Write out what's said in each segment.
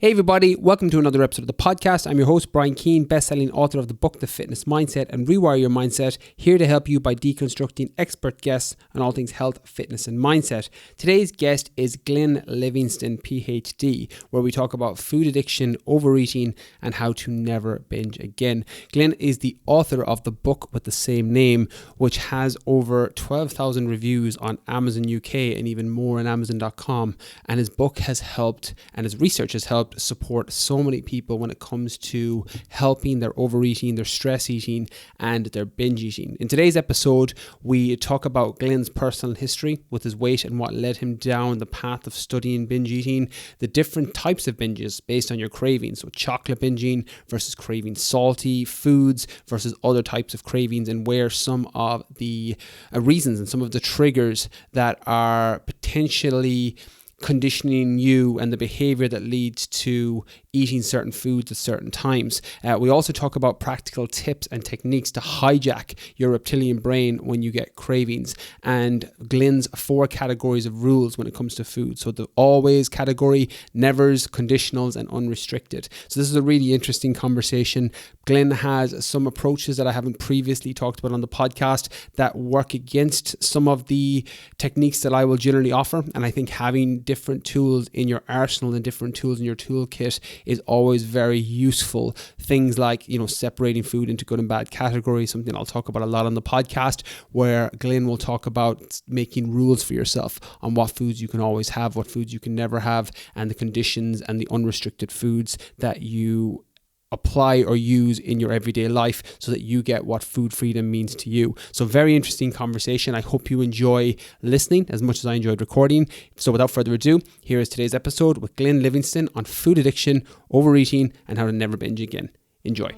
Hey everybody, welcome to another episode of the podcast. I'm your host, Brian Keane, best-selling author of the book, The Fitness Mindset and Rewire Your Mindset, here to help you by deconstructing expert guests on all things health, fitness and mindset. Today's guest is Glenn Livingston Ph.D, where we talk about food addiction, overeating and how to never binge again. Glenn is the author of the book with the same name, which has over 12,000 reviews on Amazon UK and even more on Amazon.com. And his book has helped, and his research has helped support so many people when it comes to helping their overeating, their stress eating, and their binge eating. In today's episode, we talk about Glenn's personal history with his weight and what led him down the path of studying binge eating, the different types of binges based on your cravings, so chocolate binging versus craving salty foods versus other types of cravings, and where some of the reasons and some of the triggers that are potentially conditioning you and the behavior that leads to eating certain foods at certain times. We also talk about practical tips and techniques to hijack your reptilian brain when you get cravings, and Glenn's 4 categories of rules when it comes to food. So the always category, nevers, conditionals, and unrestricted. So this is a really interesting conversation. Glenn has some approaches that I haven't previously talked about on the podcast that work against some of the techniques that I will generally offer. And I think having different tools in your arsenal and different tools in your toolkit is always very useful. Things like, separating food into good and bad categories, something I'll talk about a lot on the podcast, where Glenn will talk about making rules for yourself on what foods you can always have, what foods you can never have, and the conditions and the unrestricted foods that you apply or use in your everyday life so that you get what food freedom means to you. So very interesting conversation. I hope you enjoy listening as much as I enjoyed recording. So without further ado, here is today's episode with Glenn Livingston on food addiction, overeating, and how to never binge again. Enjoy.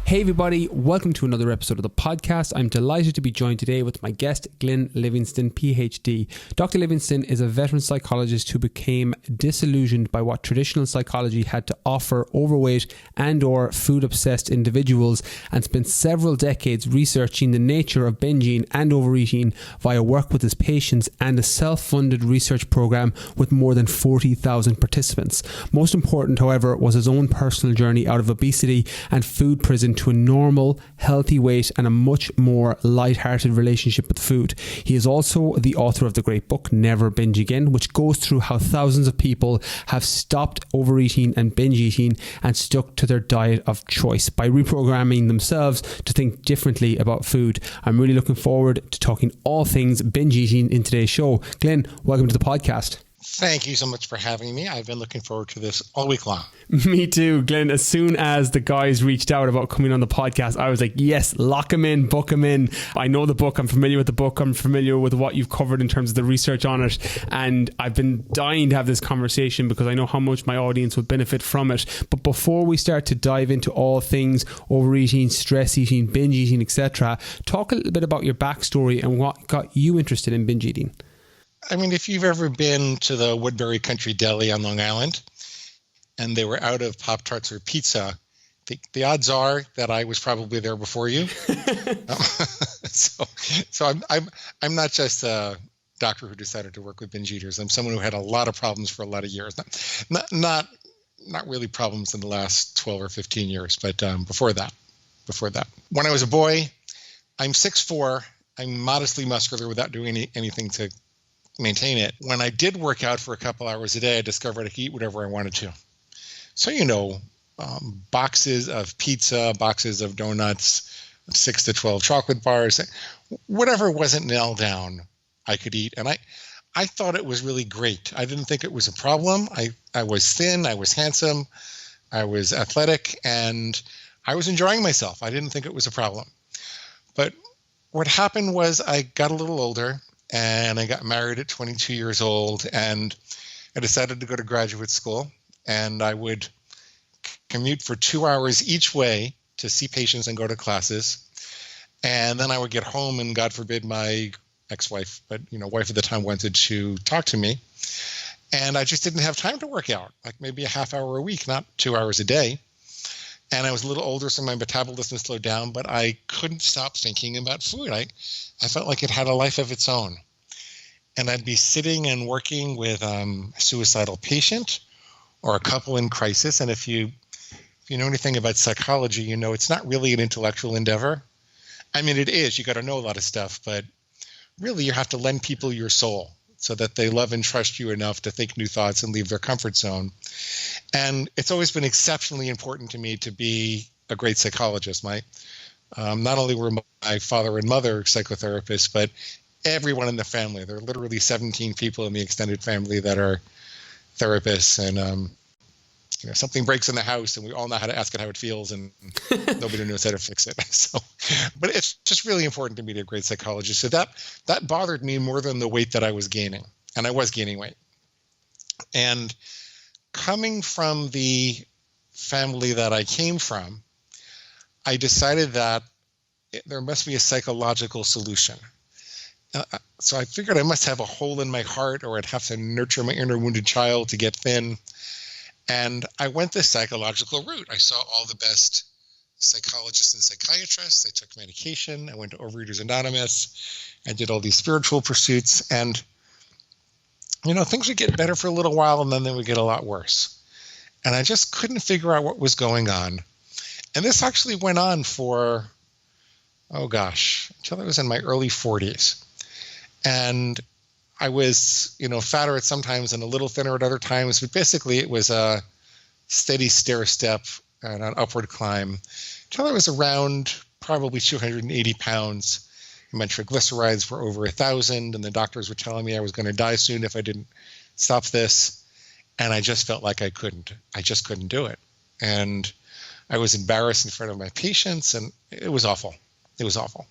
Hey everybody, welcome to another episode of the podcast. I'm delighted to be joined today with my guest, Glenn Livingston, PhD. Dr. Livingston is a veteran psychologist who became disillusioned by what traditional psychology had to offer overweight and or food-obsessed individuals, and spent several decades researching the nature of binging and overeating via work with his patients and a self-funded research program with more than 40,000 participants. Most important, however, was his own personal journey out of obesity and food prison to a normal, healthy weight and a much more light-hearted relationship with food. He is also the author of the great book, Never Binge Again, which goes through how thousands of people have stopped overeating and binge eating and stuck to their diet of choice by reprogramming themselves to think differently about food. I'm really looking forward to talking all things binge eating in today's show. Glenn, welcome to the podcast. Thank you so much for having me. I've been looking forward to this all week long. Me too, Glenn. As soon as the guys reached out about coming on the podcast, I was like, yes, lock them in, book them in. I know the book. I'm familiar with the book. I'm familiar with what you've covered in terms of the research on it. And I've been dying to have this conversation because I know how much my audience would benefit from it. But before we start to dive into all things overeating, stress eating, binge eating, etc., talk a little bit about your backstory and what got you interested in binge eating. I mean, if you've ever been to the Woodbury Country Deli on Long Island and they were out of Pop-Tarts or pizza, the odds are that I was probably there before you. So I'm not just a doctor who decided to work with binge eaters. I'm someone who had a lot of problems for a lot of years. Not really problems in the last 12 or 15 years, but before that. When I was a boy, I'm 6'4". I'm modestly muscular without doing anything to maintain it. When I did work out for a couple hours a day, I discovered I could eat whatever I wanted to. So, boxes of pizza, boxes of donuts, 6 to 12 chocolate bars, whatever wasn't nailed down, I could eat. And I thought it was really great. I didn't think it was a problem. I was thin, I was handsome, I was athletic, and I was enjoying myself. I didn't think it was a problem. But what happened was I got a little older, and I got married at 22 years old, and I decided to go to graduate school, and I would commute for 2 hours each way to see patients and go to classes. And then I would get home, and God forbid my ex-wife, but wife at the time, wanted to talk to me. And I just didn't have time to work out, like maybe a half hour a week, not 2 hours a day. And I was a little older, so my metabolism slowed down, but I couldn't stop thinking about food. I felt like it had a life of its own. And I'd be sitting and working with a suicidal patient or a couple in crisis. And if you know anything about psychology, you know it's not really an intellectual endeavor. I mean, it is. You got to know a lot of stuff, but really you have to lend people your soul so that they love and trust you enough to think new thoughts and leave their comfort zone. And it's always been exceptionally important to me to be a great psychologist. Not only were my father and mother psychotherapists, but everyone in the family. There are literally 17 people in the extended family that are therapists. And something breaks in the house and we all know how to ask it how it feels, and nobody knows how to fix it. So, but it's just really important to me to be a great psychologist. So that bothered me more than the weight that I was gaining. And I was gaining weight. And coming from the family that I came from, I decided that there must be a psychological solution. So I figured I must have a hole in my heart, or I'd have to nurture my inner wounded child to get thin. And I went the psychological route. I saw all the best psychologists and psychiatrists. I took medication. I went to Overeaters Anonymous. I did all these spiritual pursuits. And, things would get better for a little while, and then they would get a lot worse. And I just couldn't figure out what was going on. And this actually went on for, until I was in my early 40s. And I was, fatter at some times and a little thinner at other times, but basically it was a steady stair step and an upward climb until I was around probably 280 pounds. My triglycerides were over 1,000, and the doctors were telling me I was going to die soon if I didn't stop this. And I just felt like I just couldn't do it. And I was embarrassed in front of my patients, and it was awful. It was awful.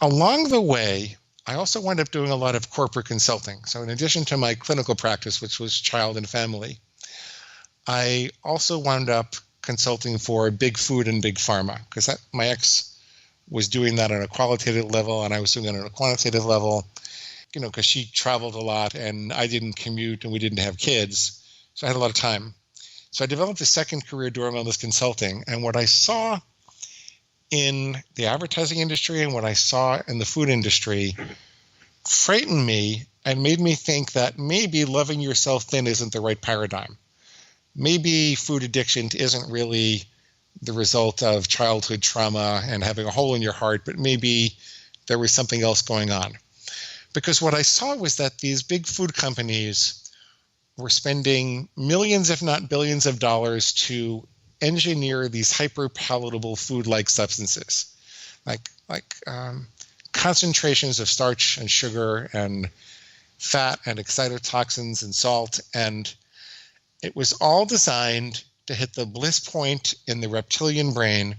Along the way, I also wound up doing a lot of corporate consulting. So in addition to my clinical practice, which was child and family, I also wound up consulting for big food and big pharma, because my ex was doing that on a qualitative level and I was doing it on a quantitative level, because she traveled a lot and I didn't commute and we didn't have kids. So I had a lot of time. So I developed a second career doing all this consulting. And what I saw in the advertising industry and what I saw in the food industry frightened me and made me think that maybe loving yourself thin isn't the right paradigm. Maybe food addiction isn't really the result of childhood trauma and having a hole in your heart, but maybe there was something else going on. Because what I saw was that these big food companies were spending millions, if not billions of dollars to engineer these hyper-palatable food-like substances, like concentrations of starch and sugar and fat and excitotoxins and salt. And it was all designed to hit the bliss point in the reptilian brain,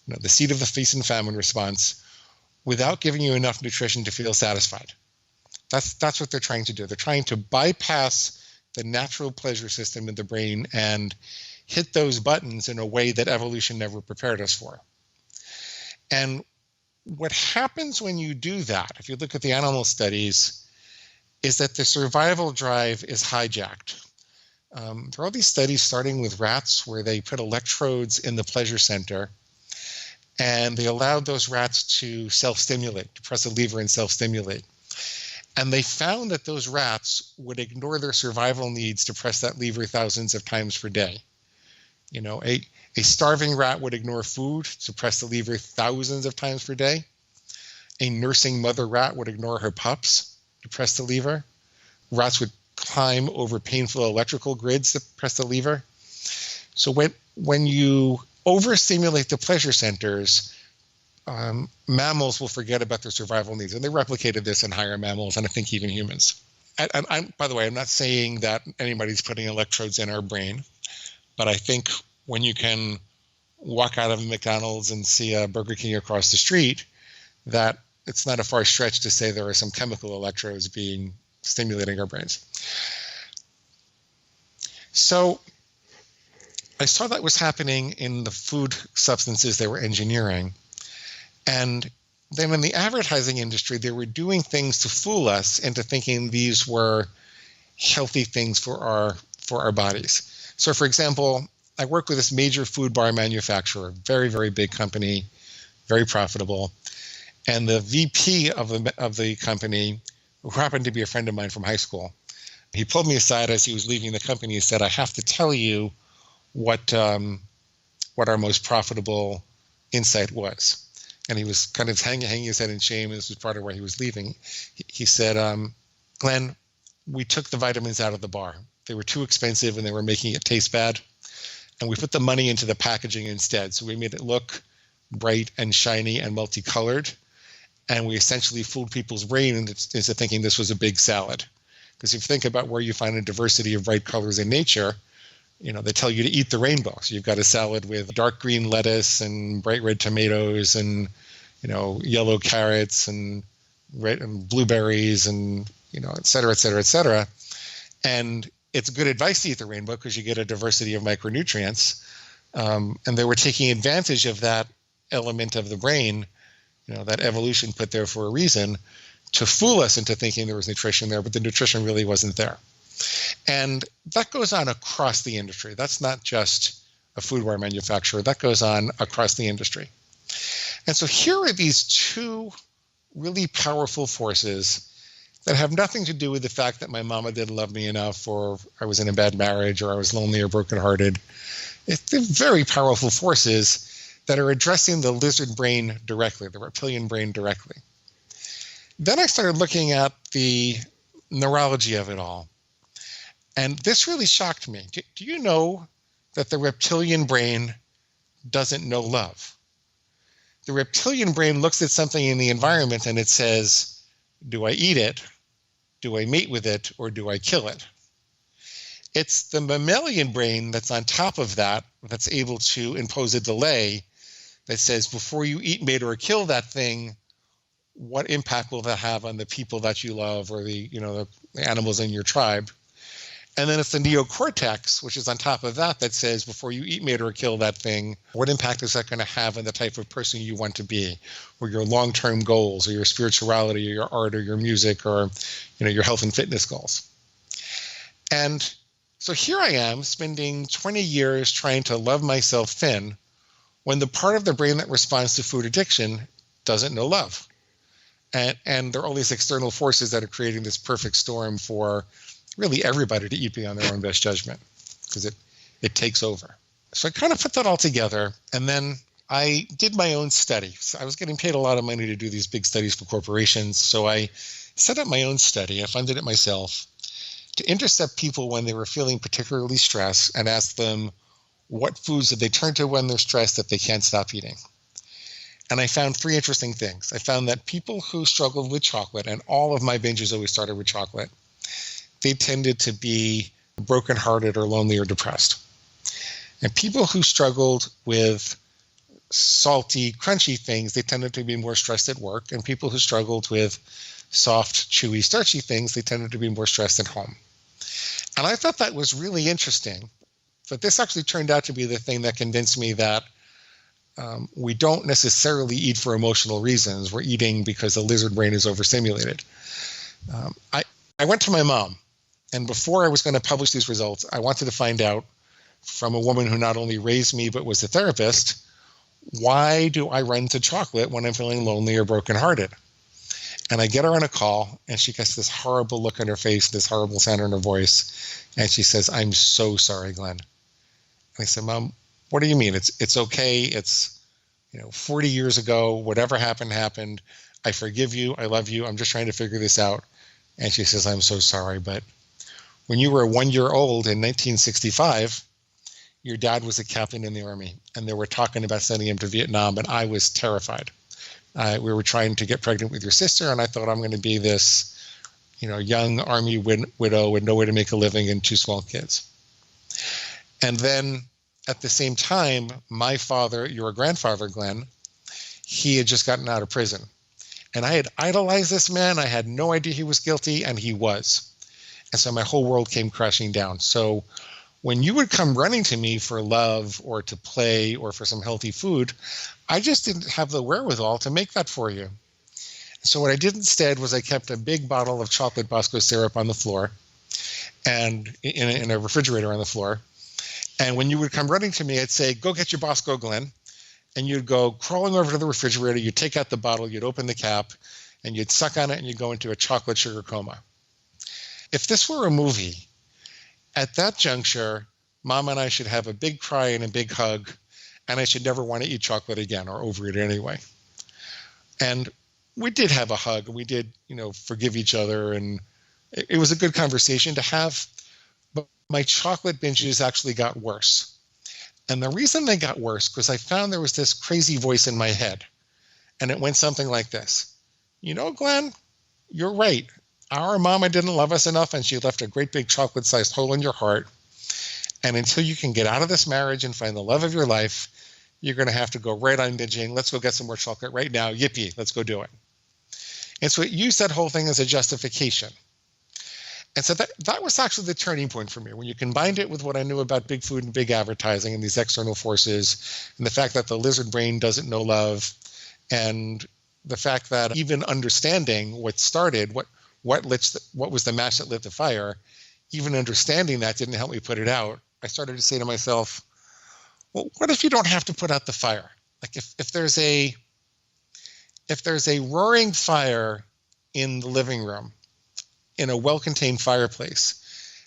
the seat of the feast and famine response, without giving you enough nutrition to feel satisfied. That's what they're trying to do. They're trying to bypass the natural pleasure system in the brain and hit those buttons in a way that evolution never prepared us for. And what happens when you do that, if you look at the animal studies, is that the survival drive is hijacked. There are all these studies starting with rats where they put electrodes in the pleasure center and they allowed those rats to self-stimulate, to press a lever and self-stimulate. And they found that those rats would ignore their survival needs to press that lever thousands of times per day. A starving rat would ignore food to press the lever thousands of times per day. A nursing mother rat would ignore her pups to press the lever. Rats would climb over painful electrical grids to press the lever. So when you overstimulate the pleasure centers, mammals will forget about their survival needs. And they replicated this in higher mammals, and I think even humans. And by the way, I'm not saying that anybody's putting electrodes in our brain, but I think when you can walk out of a McDonald's and see a Burger King across the street, that it's not a far stretch to say there are some chemical electrodes stimulating our brains. So I saw that was happening in the food substances they were engineering. And then in the advertising industry, they were doing things to fool us into thinking these were healthy things for our bodies. So for example, I work with this major food bar manufacturer, very, very big company, very profitable. And the VP of the company, who happened to be a friend of mine from high school, he pulled me aside as he was leaving the company. He said, "I have to tell you what our most profitable insight was." And he was kind of hanging his head in shame. And this was part of where he was leaving. He said, "Glenn, we took the vitamins out of the bar. They were too expensive and they were making it taste bad. And we put the money into the packaging instead. So we made it look bright and shiny and multicolored. And we essentially fooled people's brain into thinking this was a big salad. Because if you think about where you find a diversity of bright colors in nature, they tell you to eat the rainbow. So you've got a salad with dark green lettuce and bright red tomatoes and, yellow carrots and red and blueberries and, et cetera, et cetera, et cetera. And it's good advice to eat the rainbow because you get a diversity of micronutrients. And they were taking advantage of that element of the brain, that evolution put there for a reason, to fool us into thinking there was nutrition there, but the nutrition really wasn't there. And that goes on across the industry. That's not just a food bar manufacturer. That goes on across the industry. And so here are these two really powerful forces that have nothing to do with the fact that my mama didn't love me enough, or I was in a bad marriage, or I was lonely or brokenhearted. They're very powerful forces that are addressing the lizard brain directly, the reptilian brain directly. Then I started looking at the neurology of it all. And this really shocked me. Do you know that the reptilian brain doesn't know love? The reptilian brain looks at something in the environment and it says, do I eat it? Do I mate with it? Or do I kill it? It's the mammalian brain that's on top of that, that's able to impose a delay that says, before you eat, mate, or kill that thing, what impact will that have on the people that you love or the animals in your tribe? And then it's the neocortex, which is on top of that, that says, before you eat, mate, or kill that thing, what impact is that going to have on the type of person you want to be, or your long-term goals, or your spirituality, or your art, or your music, or your health and fitness goals? And so here I am spending 20 years trying to love myself thin when the part of the brain that responds to food addiction doesn't know love. And there are all these external forces that are creating this perfect storm for really everybody to eat beyond their own best judgment, because it takes over. So I kind of put that all together, and then I did my own study. So I was getting paid a lot of money to do these big studies for corporations, so I set up my own study. I funded it myself to intercept people when they were feeling particularly stressed and ask them what foods did they turn to when they're stressed that they can't stop eating. And I found three interesting things. I found that people who struggled with chocolate, and all of my binges always started with chocolate, they tended to be brokenhearted or lonely or depressed. And people who struggled with salty, crunchy things, they tended to be more stressed at work. And people who struggled with soft, chewy, starchy things, they tended to be more stressed at home. And I thought that was really interesting. But this actually turned out to be the thing that convinced me that we don't necessarily eat for emotional reasons. We're eating because the lizard brain is overstimulated. I went to my mom. And before I was going to publish these results, I wanted to find out from a woman who not only raised me, but was a therapist, why do I run to chocolate when I'm feeling lonely or brokenhearted? And I get her on a call, and she gets this horrible look on her face, this horrible sound in her voice. And she says, "I'm so sorry, Glenn." And I said, "Mom, what do you mean? It's okay. It's 40 years ago, whatever happened. I forgive you. I love you. I'm just trying to figure this out." And she says, "I'm so sorry, but when you were 1 year old in 1965, your dad was a captain in the Army, and they were talking about sending him to Vietnam, and I was terrified. We were trying to get pregnant with your sister, and I thought I'm going to be this, young Army widow with no way to make a living and two small kids." And then at the same time, my father, your grandfather, Glenn, he had just gotten out of prison. And I had idolized this man. I had no idea he was guilty, and he was. And so my whole world came crashing down. So when you would come running to me for love or to play or for some healthy food, I just didn't have the wherewithal to make that for you. So what I did instead was I kept a big bottle of chocolate Bosco syrup on the floor, and in a refrigerator on the floor. And when you would come running to me, I'd say, "Go get your boss, go, Glenn." And you'd go crawling over to the refrigerator, you'd take out the bottle, you'd open the cap, and you'd suck on it, and you'd go into a chocolate sugar coma. If this were a movie, at that juncture, Mom and I should have a big cry and a big hug, and I should never want to eat chocolate again or overeat anyway. And we did have a hug. We did, forgive each other, and it was a good conversation to have. But my chocolate binges actually got worse. And the reason they got worse, because I found there was this crazy voice in my head, and it went something like this. Glenn, you're right. Our mama didn't love us enough, and she left a great big chocolate-sized hole in your heart. And until you can get out of this marriage and find the love of your life, you're going to have to go right on binging. Let's go get some more chocolate right now. Yippee, let's go do it. And so it used that whole thing as a justification. And so that was actually the turning point for me. When you combined it with what I knew about big food and big advertising and these external forces, and the fact that the lizard brain doesn't know love, and the fact that even understanding what started, what was the match that lit the fire, even understanding that didn't help me put it out. I started to say to myself, well, what if you don't have to put out the fire? Like if there's a roaring fire in the living room, in a well-contained fireplace,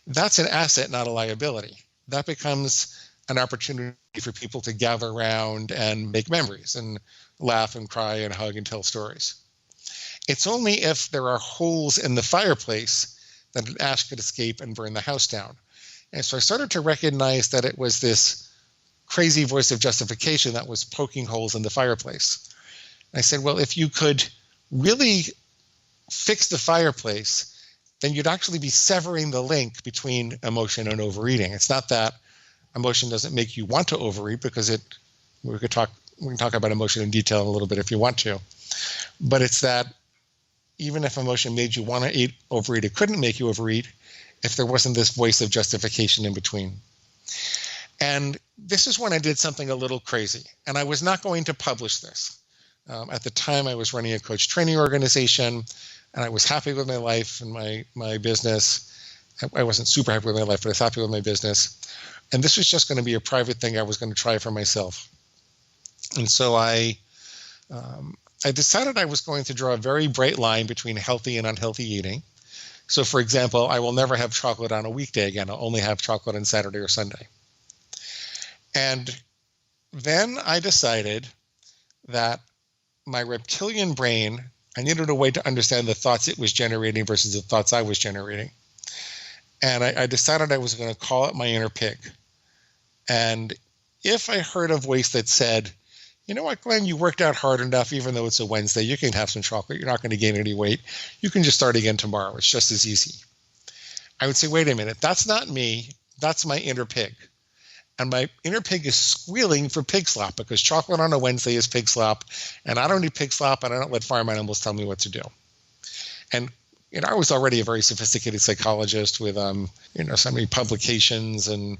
that's an asset, not a liability. That becomes an opportunity for people to gather around and make memories and laugh and cry and hug and tell stories. It's only if there are holes in the fireplace that an ash could escape and burn the house down. And so I started to recognize that it was this crazy voice of justification that was poking holes in the fireplace. And I said, well, if you could really fix the fireplace, then you'd actually be severing the link between emotion and overeating. It's not that emotion doesn't make you want to overeat, because we can talk about emotion in detail in a little bit if you want to. But it's that even if emotion made you want to overeat, it couldn't make you overeat if there wasn't this voice of justification in between. And this is when I did something a little crazy. And I was not going to publish this. At the time, I was running a coach training organization, and I was happy with my life and my business. I wasn't super happy with my life, but I was happy with my business. And this was just going to be a private thing I was going to try for myself. And so I decided I was going to draw a very bright line between healthy and unhealthy eating. So, for example, I will never have chocolate on a weekday again. I'll only have chocolate on Saturday or Sunday. And then I decided that my reptilian brain, I needed a way to understand the thoughts it was generating versus the thoughts I was generating. And I decided I was going to call it my inner pig. And if I heard a voice that said, you know what, Glenn, you worked out hard enough, even though it's a Wednesday, you can have some chocolate. You're not going to gain any weight. You can just start again tomorrow. It's just as easy. I would say, wait a minute, that's not me. That's my inner pig. And my inner pig is squealing for pig slop, because chocolate on a Wednesday is pig slop, and I don't eat pig slop, and I don't let farm animals tell me what to do. And I was already a very sophisticated psychologist with so many publications and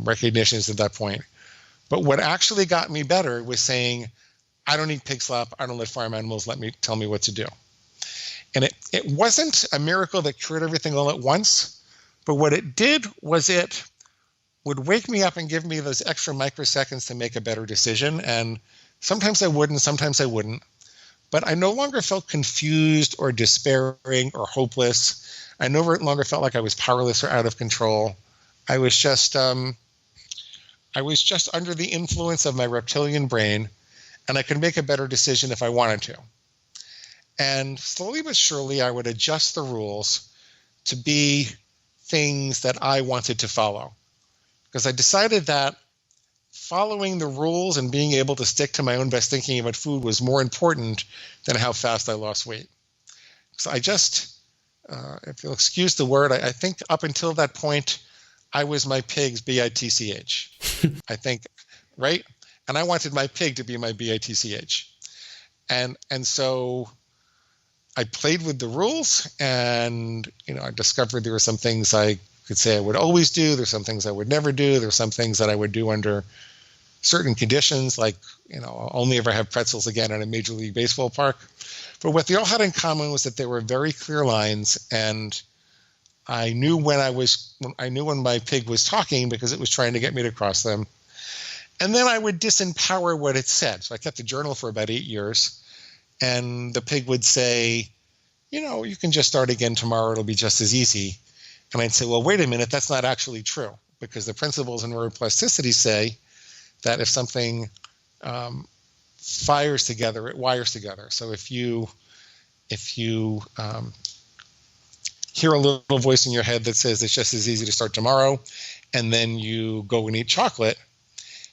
recognitions at that point. But what actually got me better was saying, I don't eat pig slop, I don't let farm animals tell me what to do. And it wasn't a miracle that cured everything all at once, but what it did was it would wake me up and give me those extra microseconds to make a better decision. And sometimes I would, and sometimes I wouldn't. But I no longer felt confused or despairing or hopeless. I no longer felt like I was powerless or out of control. I was just under the influence of my reptilian brain, and I could make a better decision if I wanted to. And slowly but surely, I would adjust the rules to be things that I wanted to follow. Because I decided that following the rules and being able to stick to my own best thinking about food was more important than how fast I lost weight. So I just, if you'll excuse the word, I think up until that point, I was my pig's bitch. I think, right? And I wanted my pig to be my bitch. And so I played with the rules, and I discovered there were some things I could say I would always do. There's some things I would never do. There's some things that I would do under certain conditions, like, I'll only ever have pretzels again at a Major League Baseball park. But what they all had in common was that there were very clear lines, and I knew when my pig was talking because it was trying to get me to cross them. And then I would disempower what it said. So I kept a journal for about 8 years. And the pig would say, you can just start again tomorrow. It'll be just as easy. And I'd say, well, wait a minute. That's not actually true, because the principles in neuroplasticity say that if something fires together, it wires together. So if you hear a little voice in your head that says it's just as easy to start tomorrow, and then you go and eat chocolate,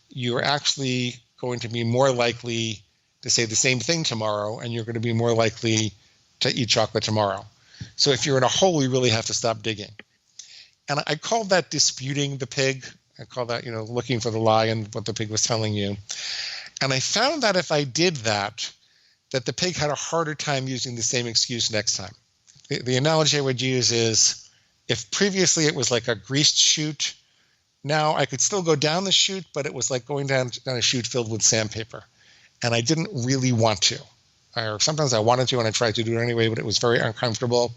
you're actually going to be more likely to say the same thing tomorrow, and you're going to be more likely to eat chocolate tomorrow. So if you're in a hole, you really have to stop digging. And I called that disputing the pig. I call that, looking for the lie in what the pig was telling you. And I found that if I did that the pig had a harder time using the same excuse next time. The analogy I would use is, if previously it was like a greased chute, now I could still go down the chute, but it was like going down a chute filled with sandpaper. And I didn't really want to. Or sometimes I wanted to, and I tried to do it anyway, but it was very uncomfortable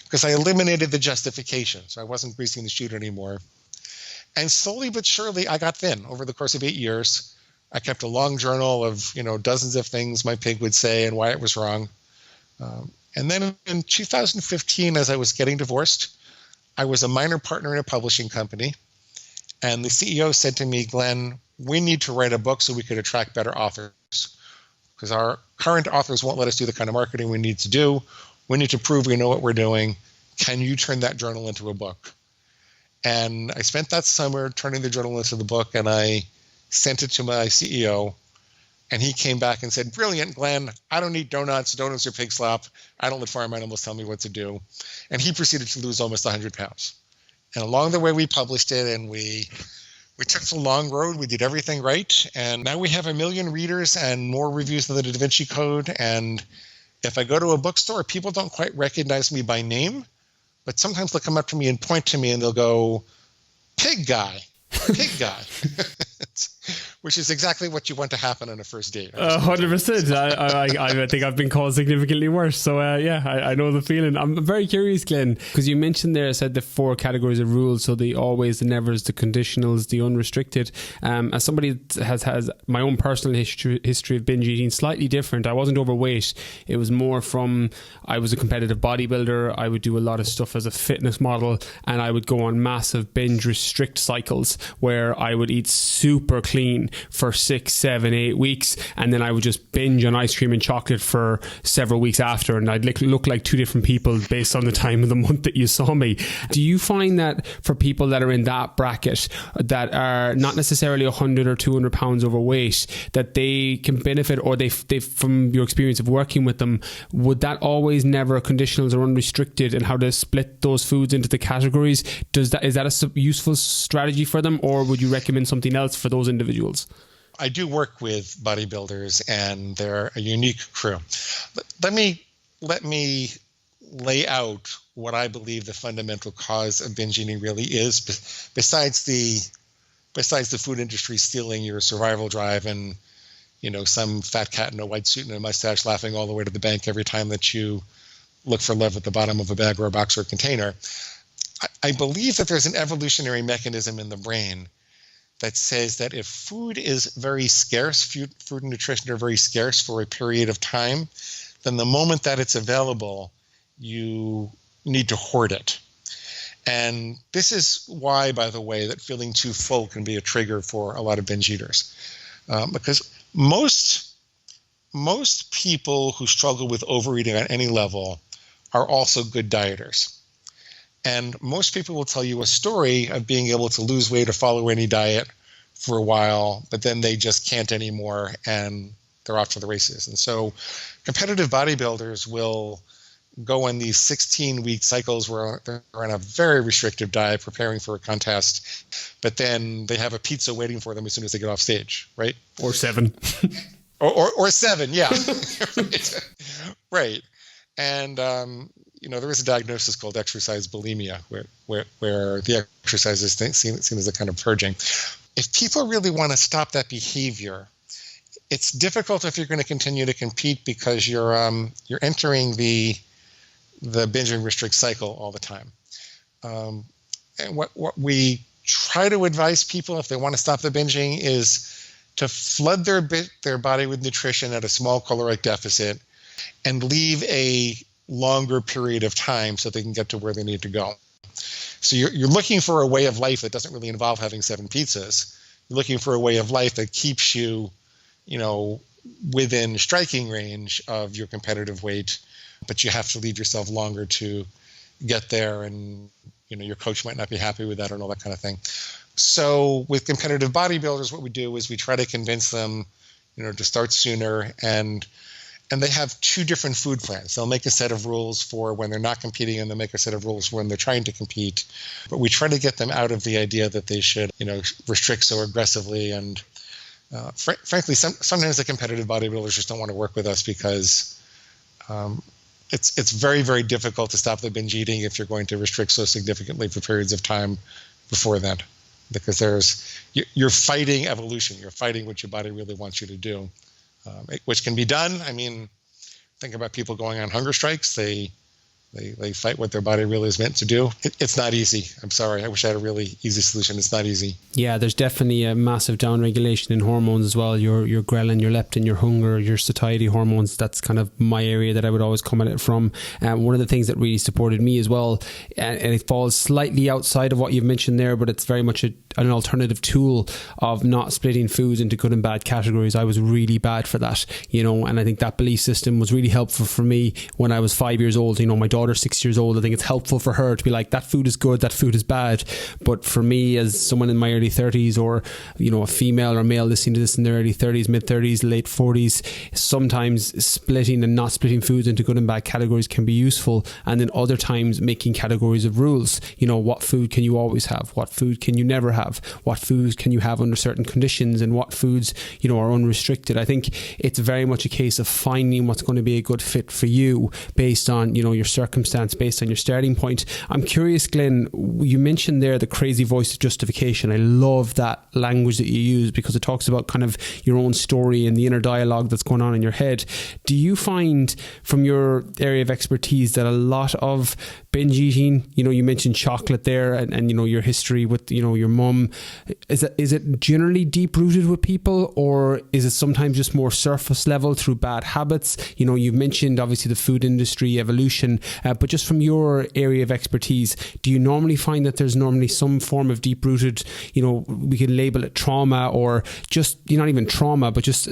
because I eliminated the justification. So I wasn't greasing the chute anymore. And slowly but surely, I got thin over the course of 8 years. I kept a long journal of, dozens of things my pig would say and why it was wrong. And then in 2015, as I was getting divorced, I was a minor partner in a publishing company. And the CEO said to me, Glenn, we need to write a book so we could attract better authors, because our current authors won't let us do the kind of marketing we need to do. We need to prove we know what we're doing. Can you turn that journal into a book? And I spent that summer turning the journal into the book, and I sent it to my CEO, and he came back and said, brilliant, Glenn, I don't eat donuts. Donuts are pig slop. I don't let farm animals tell me what to do. And he proceeded to lose almost 100 pounds. And along the way, we published it, and we took the long road. We did everything right. And now we have 1 million readers and more reviews than the Da Vinci Code. And if I go to a bookstore, people don't quite recognize me by name, but sometimes they'll come up to me and point to me and they'll go, pig guy. Which is exactly what you want to happen on a first date. 100%. I think I've been called significantly worse. So I know the feeling. I'm very curious, Glenn, because you mentioned there, said the 4 categories of rules. So the always, the nevers, the conditionals, the unrestricted. As somebody that has my own personal history of binge eating, slightly different. I wasn't overweight. It was more from, I was a competitive bodybuilder. I would do a lot of stuff as a fitness model, and I would go on massive binge restrict cycles where I would eat super clean for 6, 7, 8 weeks, and then I would just binge on ice cream and chocolate for several weeks after, and I'd look like 2 different people based on the time of the month that you saw me. Do you find that for people that are in that bracket, that are not necessarily 100 or 200 pounds overweight, that they can benefit, or they from your experience of working with them, would that always, never, conditionals or unrestricted, and how to split those foods into the categories, is that a useful strategy for them, or would you recommend something else for those individuals? I do work with bodybuilders, and they're a unique crew. Let me lay out what I believe the fundamental cause of binge eating really is, besides the food industry stealing your survival drive and some fat cat in a white suit and a mustache laughing all the way to the bank every time that you look for love at the bottom of a bag or a box or a container. I believe that there's an evolutionary mechanism in the brain that says that if food is very scarce, food and nutrition are very scarce for a period of time, then the moment that it's available, you need to hoard it. And this is why, by the way, that feeling too full can be a trigger for a lot of binge eaters. Because most people who struggle with overeating on any level are also good dieters. And most people will tell you a story of being able to lose weight or follow any diet for a while, but then they just can't anymore and they're off to the races. And so competitive bodybuilders will go on these 16-week cycles where they're on a very restrictive diet preparing for a contest, but then they have a pizza waiting for them as soon as they get off stage, right? Or 7. or 7, yeah. Right. And there is a diagnosis called exercise bulimia, where the exercise is seen as a kind of purging. If people really want to stop that behavior, it's difficult if you're going to continue to compete, because you're entering the binge and restrict cycle all the time. And what we try to advise people if they want to stop the binging is to flood their body with nutrition at a small caloric deficit and leave a longer period of time so they can get to where they need to go. So you're looking for a way of life that doesn't really involve having 7 pizzas. You're looking for a way of life that keeps you, within striking range of your competitive weight, but you have to leave yourself longer to get there, and your coach might not be happy with that and all that kind of thing. So with competitive bodybuilders, what we do is we try to convince them, to start sooner, and they have 2 different food plans. They'll make a set of rules for when they're not competing, and they'll make a set of rules when they're trying to compete. But we try to get them out of the idea that they should, restrict so aggressively. And frankly, sometimes the competitive bodybuilders just don't want to work with us because it's very, very difficult to stop the binge eating if you're going to restrict so significantly for periods of time before that. Because you're fighting evolution. You're fighting what your body really wants you to do. Which can be done. I mean, think about people going on hunger strikes. They fight what their body really is meant to do. It's not easy. I'm sorry. I wish I had a really easy solution. It's not easy. Yeah, there's definitely a massive downregulation in hormones as well. Your ghrelin, your leptin, your hunger, your satiety hormones. That's kind of my area that I would always come at it from. One of the things that really supported me as well, and it falls slightly outside of what you've mentioned there, but it's very much an alternative tool of not splitting foods into good and bad categories. I was really bad for that, and I think that belief system was really helpful for me when I was 5 years old. My daughter's 6 years old. I think it's helpful for her to be like, that food is good, that food is bad. But for me, as someone in my early 30s, or a female or male listening to this in their early 30s, mid 30s, late 40s, sometimes splitting and not splitting foods into good and bad categories can be useful. And then other times making categories of rules. What food can you always have? What food can you never have? What foods can you have under certain conditions? And what foods are unrestricted? I think it's very much a case of finding what's going to be a good fit for you based on your circumstance, based on your starting point. I'm curious, Glenn, you mentioned there the crazy voice of justification. I love that language that you use because it talks about kind of your own story and the inner dialogue that's going on in your head. Do you find from your area of expertise that a lot of binge eating, you mentioned chocolate there and your history with, your mum, is it generally deep rooted with people, or is it sometimes just more surface level through bad habits? You've mentioned obviously the food industry evolution, but just from your area of expertise, do you normally find that there's normally some form of deep rooted, we can label it trauma, or just not even trauma, but just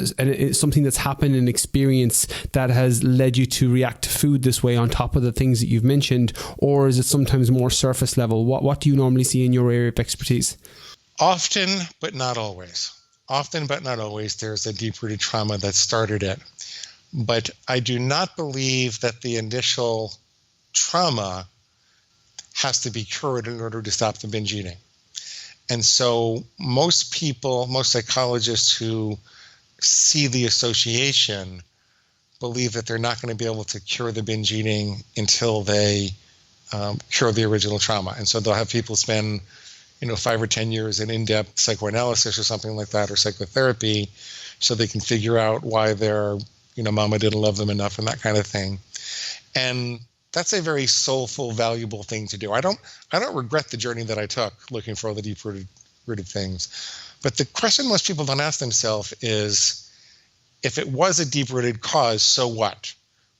something that's happened in experience that has led you to react to food this way on top of the things that you've mentioned? Or is it sometimes more surface level? What do you normally see in your area of expertise? Often, but not always. Often, but not always, there's a deep-rooted trauma that started it. But I do not believe that the initial trauma has to be cured in order to stop the binge eating. And so most people, most psychologists who see the association believe that they're not going to be able to cure the binge eating until they cure the original trauma. And so they'll have people spend 5 or 10 years in in-depth psychoanalysis or something like that, or psychotherapy, so they can figure out why their mama didn't love them enough and that kind of thing. And that's a very soulful, valuable thing to do. I don't regret the journey that I took looking for all the deep-rooted things. But the question most people don't ask themselves is, if it was a deep-rooted cause, so what?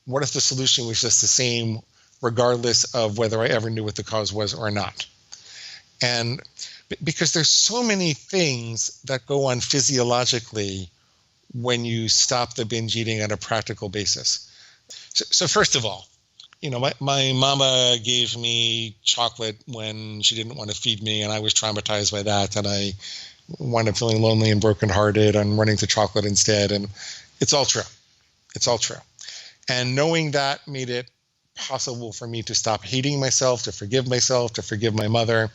What if the solution was just the same regardless of whether I ever knew what the cause was or not? And because there's so many things that go on physiologically when you stop the binge eating on a practical basis. So first of all, my mama gave me chocolate when she didn't want to feed me, and I was traumatized by that, and I wound up feeling lonely and brokenhearted and running to chocolate instead. And it's all true. It's all true. And knowing that made it possible for me to stop hating myself, to forgive my mother.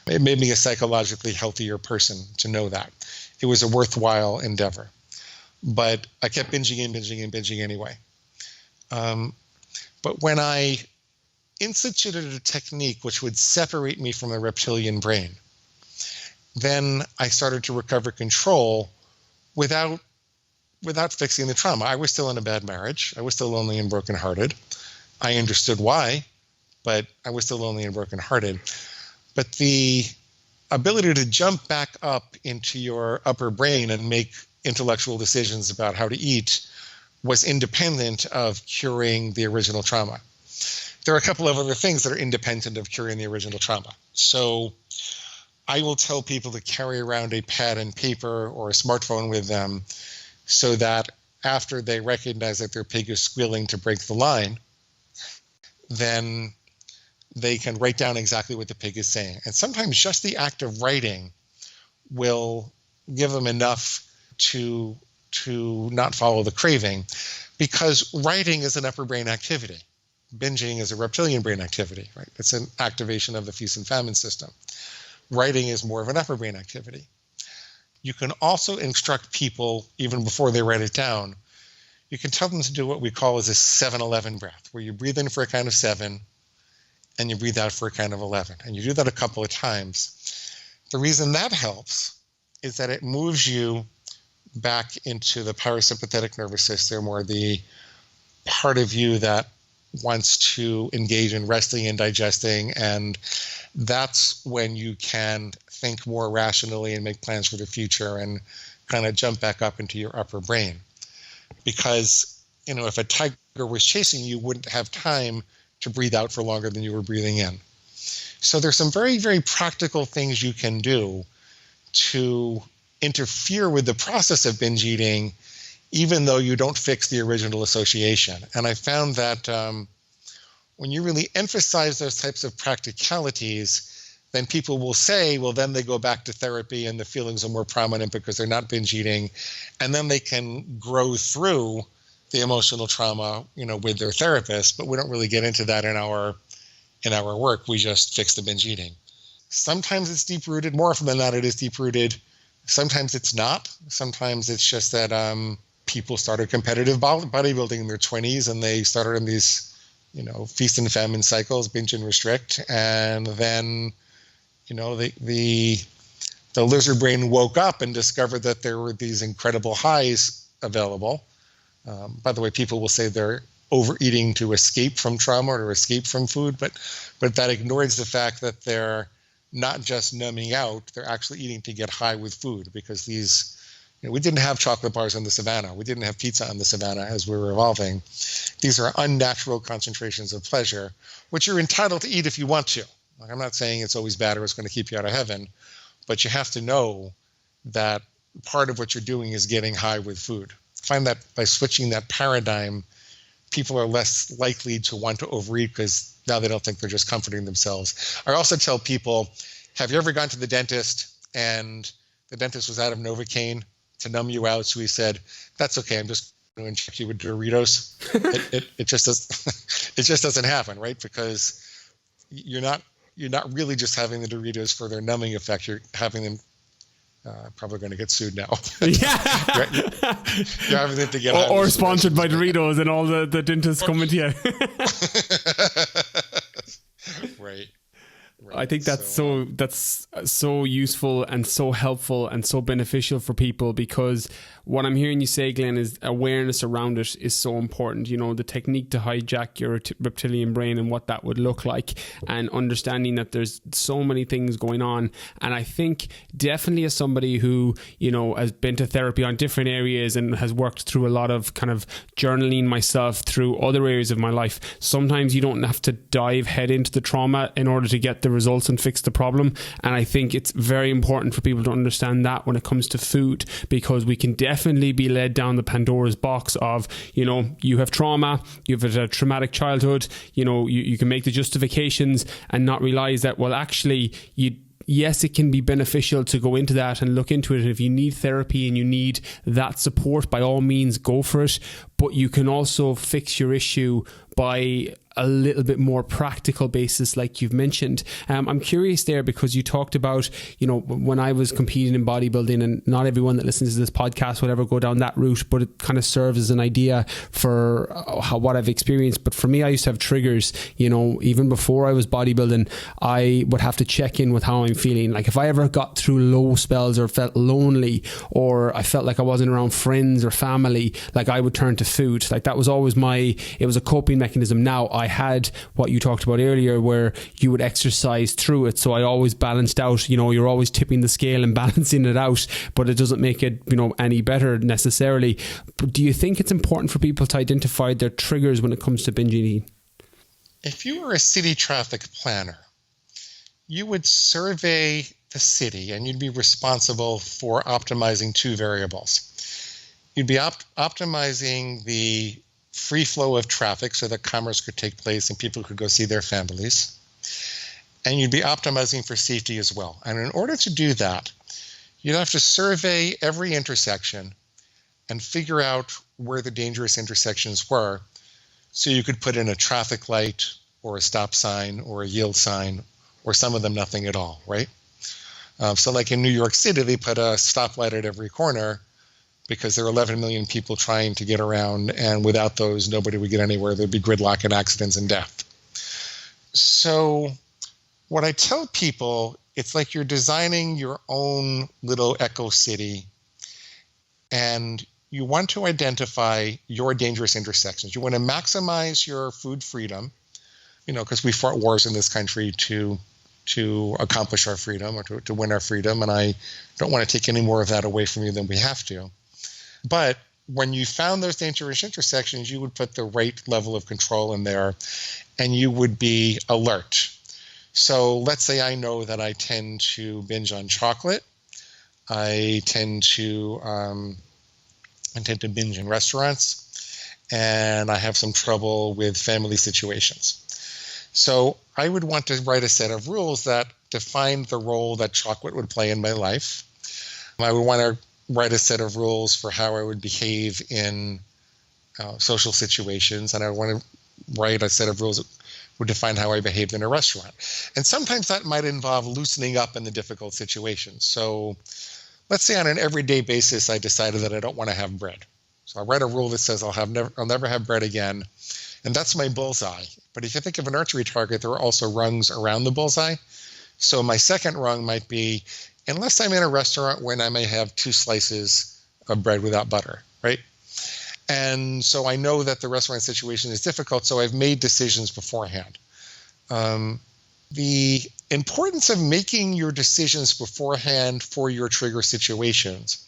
It made me a psychologically healthier person to know that. It was a worthwhile endeavor. But I kept binging anyway. But when I instituted a technique which would separate me from the reptilian brain, then I started to recover control without fixing the trauma. I was still in a bad marriage. I was still lonely and brokenhearted. I understood why, but I was still lonely and brokenhearted. But the ability to jump back up into your upper brain and make intellectual decisions about how to eat was independent of curing the original trauma. There are a couple of other things that are independent of curing the original trauma. So I will tell people to carry around a pad and paper or a smartphone with them so that after they recognize that their pig is squealing to break the line, then they can write down exactly what the pig is saying. And sometimes just the act of writing will give them enough to not follow the craving, because writing is an upper brain activity. Binging is a reptilian brain activity, right? It's an activation of the feast and famine system. Writing is more of an upper brain activity. You can also instruct people, even before they write it down, you can tell them to do what we call as a 7-11 breath, where you breathe in for a count of 7 and you breathe out for a count of 11. And you do that a couple of times. The reason that helps is that it moves you back into the parasympathetic nervous system, or the part of you that wants to engage in resting and digesting. And that's when you can think more rationally and make plans for the future and kind of jump back up into your upper brain. Because, if a tiger was chasing you, wouldn't have time to breathe out for longer than you were breathing in. So there's some very, very practical things you can do to interfere with the process of binge eating, even though you don't fix the original association. And I found that when you really emphasize those types of practicalities, then people will say, well, then they go back to therapy and the feelings are more prominent because they're not binge eating. And then they can grow through the emotional trauma, with their therapist. But we don't really get into that in our work. We just fix the binge eating. Sometimes it's deep-rooted. More often than not, it is deep-rooted. Sometimes it's not. Sometimes it's just that people started competitive bodybuilding in their 20s, and they started in these, feast and famine cycles, binge and restrict. And then, the lizard brain woke up and discovered that there were these incredible highs available. By the way, people will say they're overeating to escape from trauma or to escape from food, but that ignores the fact that they're not just numbing out, they're actually eating to get high with food, because these, we didn't have chocolate bars in the savannah. We didn't have pizza in the savannah as we were evolving. These are unnatural concentrations of pleasure, which you're entitled to eat if you want to. Like, I'm not saying it's always bad or it's going to keep you out of heaven, but you have to know that part of what you're doing is getting high with food. Find that by switching that paradigm, people are less likely to want to overeat, because now they don't think they're just comforting themselves. I also tell people, have you ever gone to the dentist and the dentist was out of Novocaine to numb you out? So he said, that's okay, I'm just going to inject you with Doritos. It just doesn't happen, right? Because you're not really just having the Doritos for their numbing effect. You're having them, probably going to get sued now. Yeah. you're having them to get or sponsored by Doritos and all the dentists coming to you. Right. I think that's so useful and so helpful and so beneficial for people, because what I'm hearing you say, Glenn, is awareness around it is so important. The technique to hijack your reptilian brain and what that would look like, and understanding that there's so many things going on. And I think definitely, as somebody who, has been to therapy on different areas and has worked through a lot of kind of journaling myself through other areas of my life, sometimes you don't have to dive head into the trauma in order to get the results and fix the problem. And I think it's very important for people to understand that when it comes to food, because we can definitely be led down the Pandora's box of, you have trauma, you've had a traumatic childhood, you can make the justifications and not realize that, well, actually, yes, it can be beneficial to go into that and look into it. And if you need therapy and you need that support, by all means, go for it. But you can also fix your issue by a little bit more practical basis, like you've mentioned. I'm curious there, because you talked about, when I was competing in bodybuilding, and not everyone that listens to this podcast would ever go down that route, but it kind of serves as an idea for what I've experienced. But for me, I used to have triggers, even before I was bodybuilding, I would have to check in with how I'm feeling. Like if I ever got through low spells or felt lonely, or I felt like I wasn't around friends or family, like I would turn to food. Like that was always it was a coping mechanism. Now I had what you talked about earlier where you would exercise through it. So I always balanced out, you're always tipping the scale and balancing it out, but it doesn't make it, any better necessarily. But do you think it's important for people to identify their triggers when it comes to binge eating? If you were a city traffic planner, you would survey the city and you'd be responsible for optimizing two variables. You'd be optimizing the free flow of traffic so that commerce could take place and people could go see their families. And you'd be optimizing for safety as well. And in order to do that, you'd have to survey every intersection and figure out where the dangerous intersections were, so you could put in a traffic light or a stop sign or a yield sign, or some of them nothing at all, right? So like in New York City, they put a stoplight at every corner because there are 11 million people trying to get around, and without those, nobody would get anywhere. There'd be gridlock and accidents and death. So what I tell people, it's like you're designing your own little eco city, and you want to identify your dangerous intersections. You want to maximize your food freedom, because we fought wars in this country to accomplish our freedom or to win our freedom. And I don't want to take any more of that away from you than we have to. But when you found those dangerous intersections, you would put the right level of control in there and you would be alert. So let's say I know that I tend to binge on chocolate. I tend to binge in restaurants, and I have some trouble with family situations. So I would want to write a set of rules that define the role that chocolate would play in my life. I would want to write a set of rules for how I would behave in social situations, and I want to write a set of rules that would define how I behaved in a restaurant. And sometimes that might involve loosening up in the difficult situations. So let's say on an everyday basis, I decided that I don't want to have bread. So I write a rule that says I'll never have bread again. And that's my bullseye. But if you think of an archery target, there are also rungs around the bullseye. So my second rung might be, unless I'm in a restaurant when I may have 2 slices of bread without butter, right? And so I know that the restaurant situation is difficult, so I've made decisions beforehand. The importance of making your decisions beforehand for your trigger situations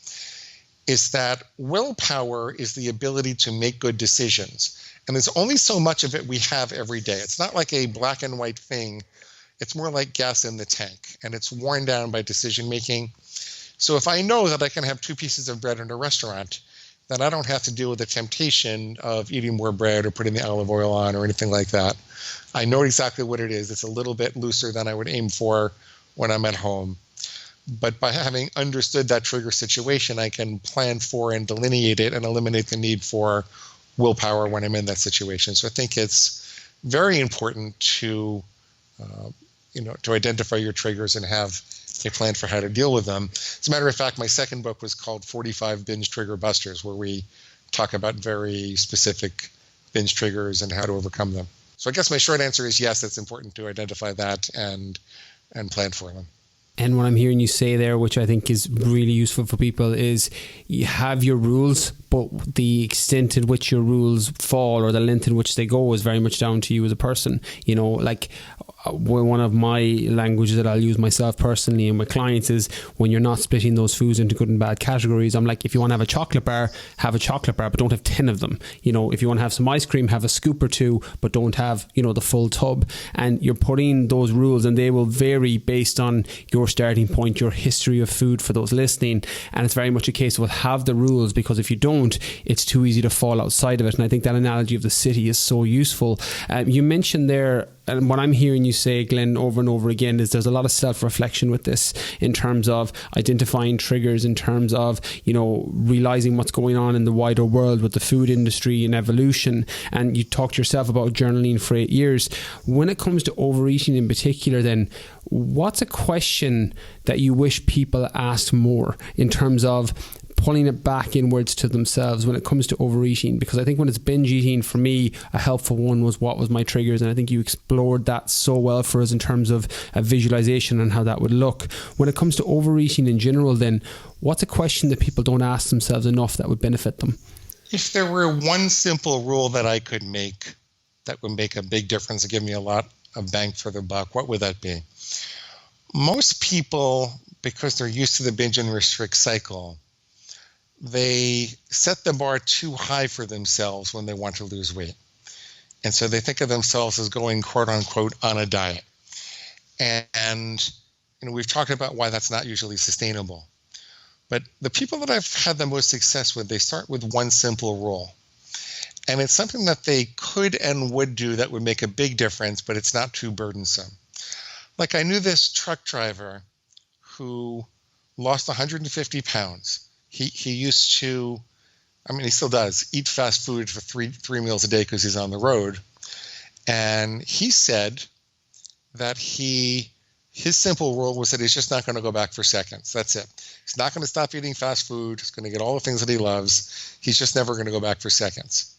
is that willpower is the ability to make good decisions. And there's only so much of it we have every day. It's not like a black and white thing. It's more like gas in the tank, and it's worn down by decision making. So if I know that I can have 2 pieces of bread in a restaurant, then I don't have to deal with the temptation of eating more bread or putting the olive oil on or anything like that. I know exactly what it is. It's a little bit looser than I would aim for when I'm at home. But by having understood that trigger situation, I can plan for and delineate it and eliminate the need for willpower when I'm in that situation. So I think it's very important to identify your triggers and have a plan for how to deal with them. As a matter of fact, my second book was called 45 Binge Trigger Busters, where we talk about very specific binge triggers and how to overcome them. So I guess my short answer is yes, it's important to identify that and plan for them. And what I'm hearing you say there, which I think is really useful for people, is you have your rules, but the extent at which your rules fall or the length in which they go is very much down to you as a person. Like one of my languages that I'll use myself personally and my clients is when you're not splitting those foods into good and bad categories. I'm like, if you want to have a chocolate bar, but don't have 10 of them. If you want to have some ice cream, have a scoop or 2, but don't have, the full tub. And you're putting those rules, and they will vary based on your starting point, your history of food for those listening. And it's very much a case of have the rules, because if you don't, it's too easy to fall outside of it. And I think that analogy of the city is so useful. You mentioned there, and what I'm hearing you say, Glenn, over and over again, is there's a lot of self-reflection with this in terms of identifying triggers, in terms of, realizing what's going on in the wider world with the food industry and evolution. And you talked yourself about journaling for 8 years. When it comes to overeating in particular, then, what's a question that you wish people asked more in terms of pulling it back inwards to themselves when it comes to overeating? Because I think when it's binge eating, for me, a helpful one was what was my triggers, and I think you explored that so well for us in terms of a visualization and how that would look. When it comes to overeating in general, then, what's a question that people don't ask themselves enough that would benefit them? If there were one simple rule that I could make that would make a big difference and give me a lot of bang for the buck, what would that be? Most people, because they're used to the binge and restrict cycle, they set the bar too high for themselves when they want to lose weight. And so they think of themselves as going, quote unquote, on a diet. And we've talked about why that's not usually sustainable. But the people that I've had the most success with, they start with one simple rule. And it's something that they could and would do that would make a big difference, but it's not too burdensome. Like I knew this truck driver who lost 150 pounds. He used to, he still does, eat fast food for three meals a day because he's on the road. And he said that his simple rule was that he's just not going to go back for seconds. That's it. He's not going to stop eating fast food. He's going to get all the things that he loves. He's just never going to go back for seconds.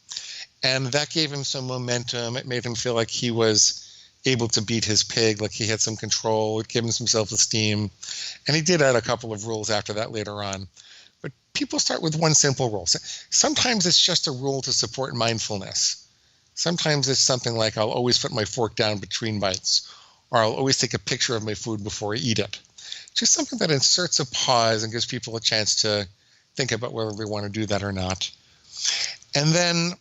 And that gave him some momentum. It made him feel like he was able to beat his pig, like he had some control. It gave him some self-esteem. And he did add a couple of rules after that later on. But people start with one simple rule. Sometimes it's just a rule to support mindfulness. Sometimes it's something like I'll always put my fork down between bites, or I'll always take a picture of my food before I eat it. Just something that inserts a pause and gives people a chance to think about whether they want to do that or not. And then,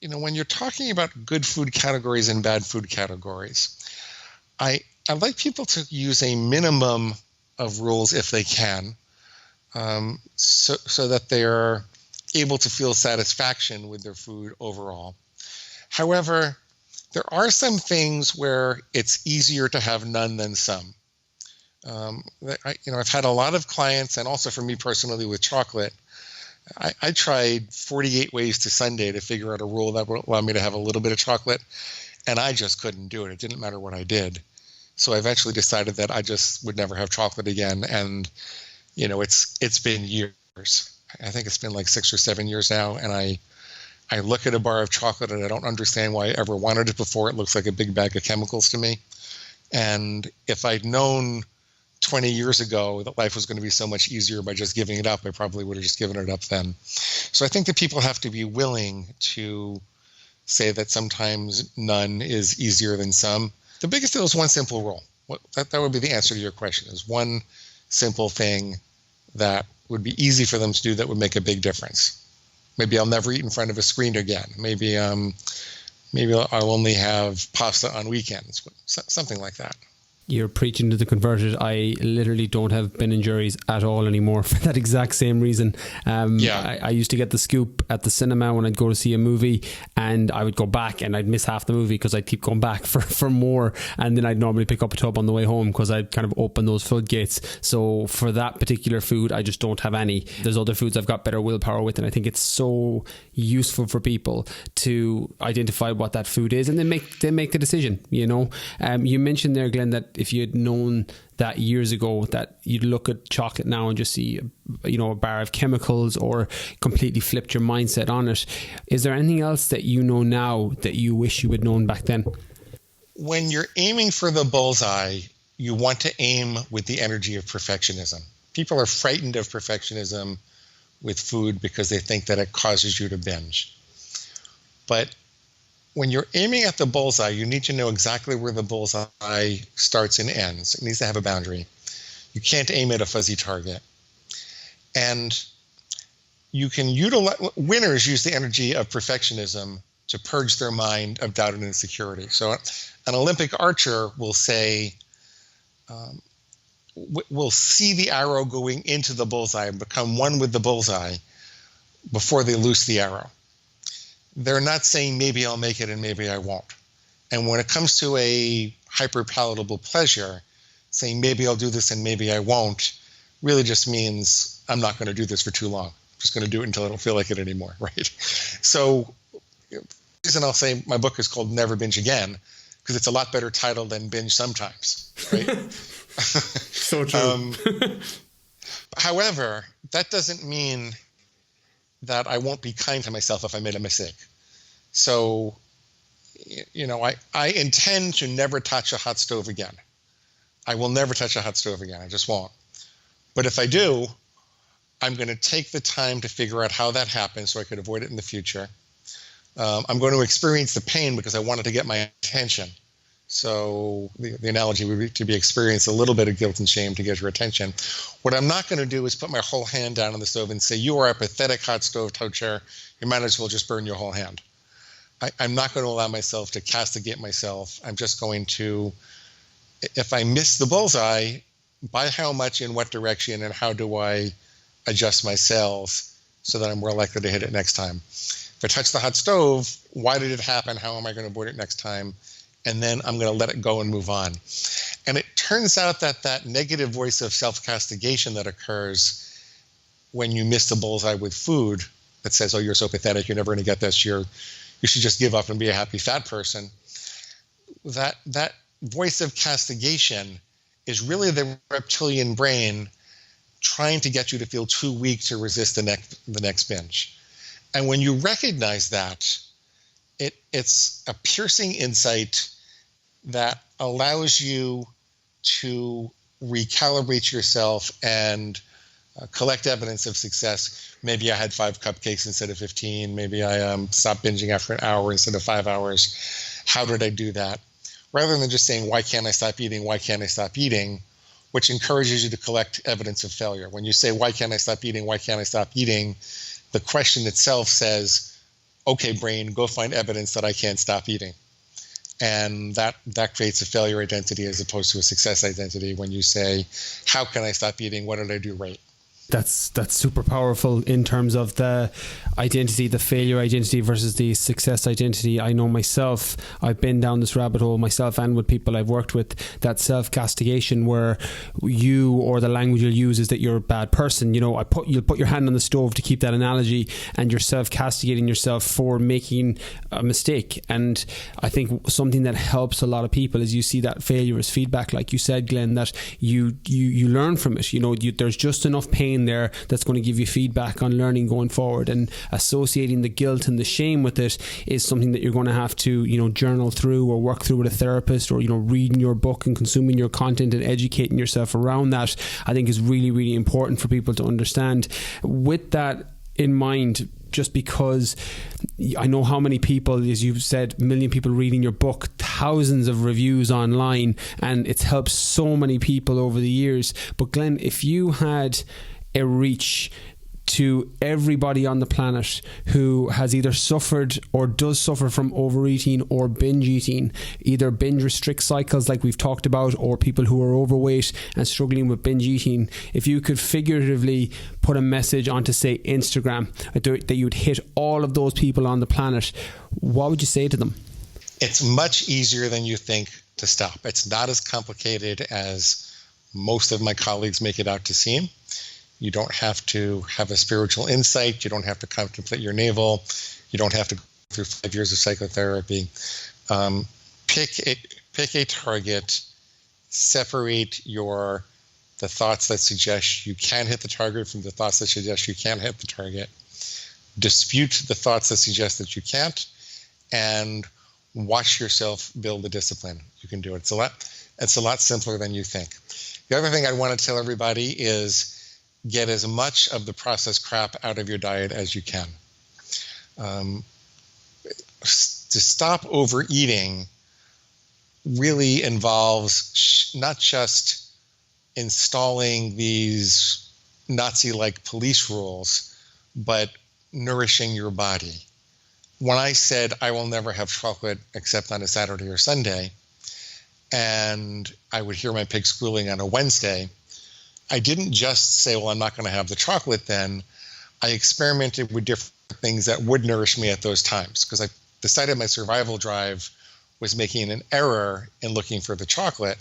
when you're talking about good food categories and bad food categories, I like people to use a minimum of rules if they can, so that they're able to feel satisfaction with their food overall. However, there are some things where it's easier to have none than some. I've had a lot of clients, and also for me personally with chocolate, I tried 48 ways to Sunday to figure out a rule that would allow me to have a little bit of chocolate, and I just couldn't do it. It didn't matter what I did. So I eventually decided that I just would never have chocolate again, and it's been years. I think it's been like 6 or 7 years now, and I look at a bar of chocolate and I don't understand why I ever wanted it before. It looks like a big bag of chemicals to me. And if I'd known 20 years ago that life was going to be so much easier by just giving it up, I probably would have just given it up then. So I think that people have to be willing to say that sometimes none is easier than some. The biggest deal is one simple rule. That would be the answer to your question, is one simple thing that would be easy for them to do that would make a big difference. Maybe I'll never eat in front of a screen again. Maybe I'll only have pasta on weekends, something like that. You're preaching to the converted. I literally don't have Ben & Jerry's at all anymore for that exact same reason. I used to get the scoop at the cinema when I'd go to see a movie, and I would go back and I'd miss half the movie because I'd keep going back for more, and then I'd normally pick up a tub on the way home because I'd kind of open those floodgates. So for that particular food, I just don't have any. There's other foods I've got better willpower with, and I think it's so useful for people to identify what that food is and then make the decision. You mentioned there, Glenn, that if you had known that years ago, that you'd look at chocolate now and just see a bar of chemicals, or completely flipped your mindset on it. Is there anything else that you know now that you wish you had known back then? When you're aiming for the bullseye, you want to aim with the energy of perfectionism. People are frightened of perfectionism with food because they think that it causes you to binge. But when you're aiming at the bullseye, you need to know exactly where the bullseye starts and ends. It needs to have a boundary. You can't aim at a fuzzy target. And you can utilize, winners use the energy of perfectionism to purge their mind of doubt and insecurity. So an Olympic archer will say, will see the arrow going into the bullseye and become one with the bullseye before they loose the arrow. They're not saying maybe I'll make it and maybe I won't. And when it comes to a hyper-palatable pleasure, saying maybe I'll do this and maybe I won't really just means I'm not going to do this for too long. I'm just going to do it until I don't feel like it anymore, right? So the reason I'll say my book is called Never Binge Again, because it's a lot better title than Binge Sometimes, right? So true. However, that doesn't mean that I won't be kind to myself if I made a mistake. So, I intend to never touch a hot stove again. I will never touch a hot stove again. I just won't. But if I do, I'm going to take the time to figure out how that happened so I could avoid it in the future. I'm going to experience the pain because I wanted to get my attention. So the analogy would be to be experience a little bit of guilt and shame to get your attention. What I'm not going to do is put my whole hand down on the stove and say, you are a pathetic hot stove chair. You might as well just burn your whole hand. I'm not going to allow myself to castigate myself. I'm just going to, if I miss the bullseye, by how much, in what direction, and how do I adjust my cells so that I'm more likely to hit it next time? If I touch the hot stove, why did it happen? How am I going to avoid it next time? And then I'm going to let it go and move on. And it turns out that that negative voice of self-castigation that occurs when you miss the bullseye with food that says, oh, you're so pathetic, you're never going to get this, you should just give up and be a happy fat person. That voice of castigation is really the reptilian brain trying to get you to feel too weak to resist the next binge. And when you recognize that, it's a piercing insight that allows you to recalibrate yourself and collect evidence of success. Maybe I had 5 cupcakes instead of 15. Maybe I stopped binging after an hour instead of 5 hours. How did I do that? Rather than just saying, why can't I stop eating? Why can't I stop eating? Which encourages you to collect evidence of failure. When you say, why can't I stop eating? Why can't I stop eating? The question itself says, okay, brain, go find evidence that I can't stop eating. And that creates a failure identity as opposed to a success identity when you say, how can I stop eating? What did I do right? That's super powerful in terms of the identity, the failure identity versus the success identity. I know myself, I've been down this rabbit hole myself and with people I've worked with, that self-castigation where you, or the language you'll use is that you're a bad person. You know, you'll put your hand on the stove, to keep that analogy, and you're self-castigating yourself for making a mistake. And I think something that helps a lot of people is you see that failure as feedback, like you said, Glenn, that you learn from it. You know, there's just enough pain there that's going to give you feedback on learning going forward, and associating the guilt and the shame with it is something that you're going to have to, you know, journal through or work through with a therapist, or, you know, reading your book and consuming your content and educating yourself around that, I think is really, really important for people to understand. With that in mind, just because I know how many people, as you've said, 1 million people reading your book, thousands of reviews online, and it's helped so many people over the years. But Glenn, if you had a reach to everybody on the planet who has either suffered or does suffer from overeating or binge eating, either binge restrict cycles like we've talked about, or people who are overweight and struggling with binge eating, if you could figuratively put a message onto, say, Instagram, that you'd hit all of those people on the planet, what would you say to them? It's much easier than you think to stop. It's not as complicated as most of my colleagues make it out to seem. You don't have to have a spiritual insight. You don't have to contemplate your navel. You don't have to go through 5 years of psychotherapy. Pick a target. Separate the thoughts that suggest you can hit the target from the thoughts that suggest you can't hit the target. Dispute the thoughts that suggest that you can't, and watch yourself build the discipline. You can do it. It's a lot simpler than you think. The other thing I want to tell everybody is get as much of the processed crap out of your diet as you can. To stop overeating really involves not just installing these Nazi-like police rules, but nourishing your body. When I said I will never have chocolate except on a Saturday or Sunday, and I would hear my pig squealing on a Wednesday, I didn't just say, well, I'm not going to have the chocolate then. I experimented with different things that would nourish me at those times, because I decided my survival drive was making an error in looking for the chocolate.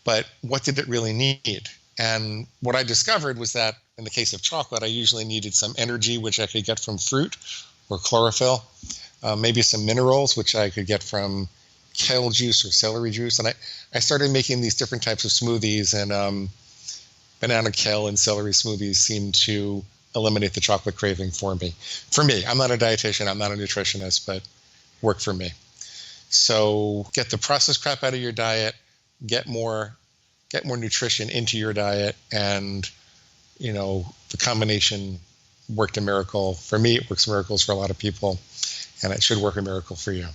But what did it really need? And what I discovered was that in the case of chocolate, I usually needed some energy, which I could get from fruit or chlorophyll, maybe some minerals, which I could get from kale juice or celery juice. And I started making these different types of smoothies, and banana, kale, and celery smoothies seem to eliminate the chocolate craving for me. I'm not a dietitian, I'm not a nutritionist, but work for me. So get the processed crap out of your diet, get more nutrition into your diet, and the combination worked a miracle. For me, it works miracles for a lot of people, and it should work a miracle for you.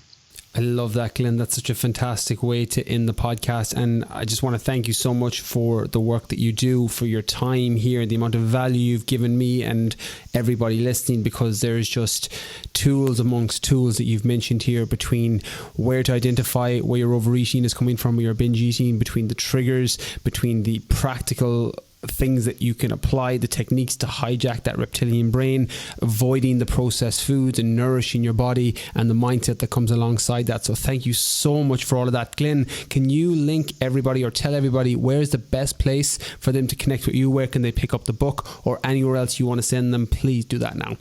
I love that, Glenn. That's such a fantastic way to end the podcast. And I just want to thank you so much for the work that you do, for your time here, the amount of value you've given me and everybody listening, because there's just tools amongst tools that you've mentioned here, between where to identify where your overeating is coming from, or your binge eating, between the triggers, between the practical things that you can apply, the techniques to hijack that reptilian brain, avoiding the processed foods and nourishing your body, and the mindset that comes alongside that. So thank you so much for all of that. Glenn, can you link everybody or tell everybody where's the best place for them to connect with you? Where can they pick up the book, or anywhere else you want to send them? Please do that now.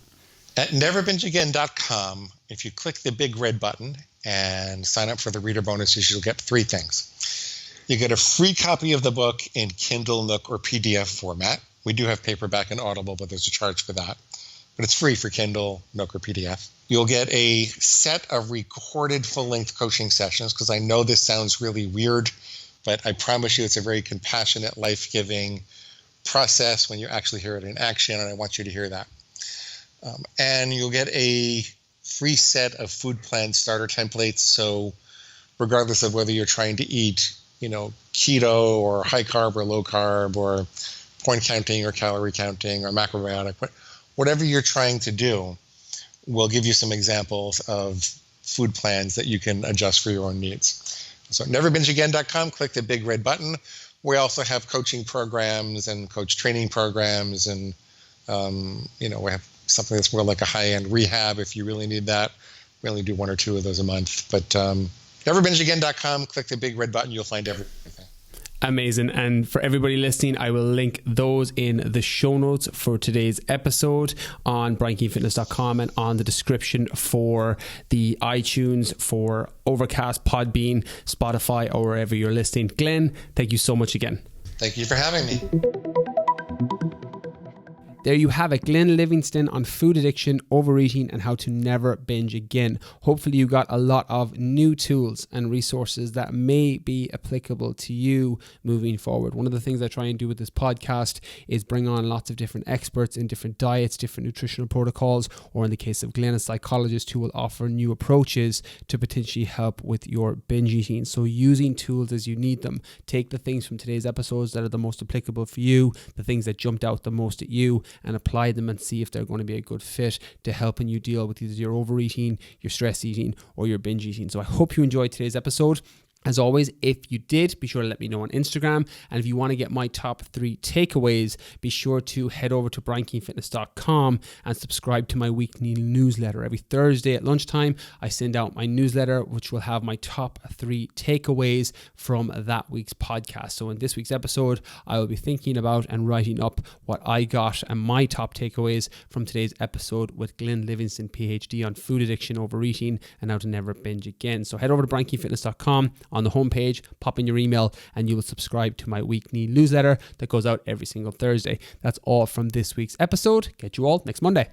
At neverbingeagain.com, if you click the big red button and sign up for the reader bonuses, you'll get 3 things. You get a free copy of the book in Kindle, Nook, or PDF format. We do have paperback and Audible, but there's a charge for that. But it's free for Kindle, Nook, or PDF. You'll get a set of recorded full-length coaching sessions, because I know this sounds really weird, but I promise you it's a very compassionate, life-giving process when you actually hear it in action, and I want you to hear that. And you'll get a free set of food plan starter templates. So regardless of whether you're trying to eat keto or high carb or low carb, or point counting or calorie counting or macrobiotic, whatever you're trying to do, we'll give you some examples of food plans that you can adjust for your own needs. So neverbingeagain.com, click the big red button. We also have coaching programs and coach training programs, and we have something that's more like a high-end rehab if you really need that. We only do 1 or 2 of those a month, but neverbingeagain.com, click the big red button, you'll find everything. Amazing. And for everybody listening, I will link those in the show notes for today's episode on briankeenfitness.com, and on the description for the iTunes, for Overcast, Podbean, Spotify, or wherever you're listening. Glenn, thank you so much again. Thank you for having me. There you have it, Glenn Livingston on food addiction, overeating, and how to never binge again. Hopefully you got a lot of new tools and resources that may be applicable to you moving forward. One of the things I try and do with this podcast is bring on lots of different experts in different diets, different nutritional protocols, or in the case of Glenn, a psychologist who will offer new approaches to potentially help with your binge eating. So using tools as you need them. Take the things from today's episodes that are the most applicable for you, the things that jumped out the most at you, and apply them and see if they're going to be a good fit to helping you deal with either your overeating, your stress eating, or your binge eating. So I hope you enjoyed today's episode. As always, if you did, be sure to let me know on Instagram. And if you want to get my top 3 takeaways, be sure to head over to briankeenfitness.com and subscribe to my weekly newsletter. Every Thursday at lunchtime, I send out my newsletter, which will have my top 3 takeaways from that week's podcast. So in this week's episode, I will be thinking about and writing up what I got and my top takeaways from today's episode with Glenn Livingston Ph.D. on food addiction, overeating, and how to never binge again. So head over to briankeenfitness.com. On the homepage, pop in your email, and you will subscribe to my weekly newsletter that goes out every single Thursday. That's all from this week's episode. Get you all next Monday.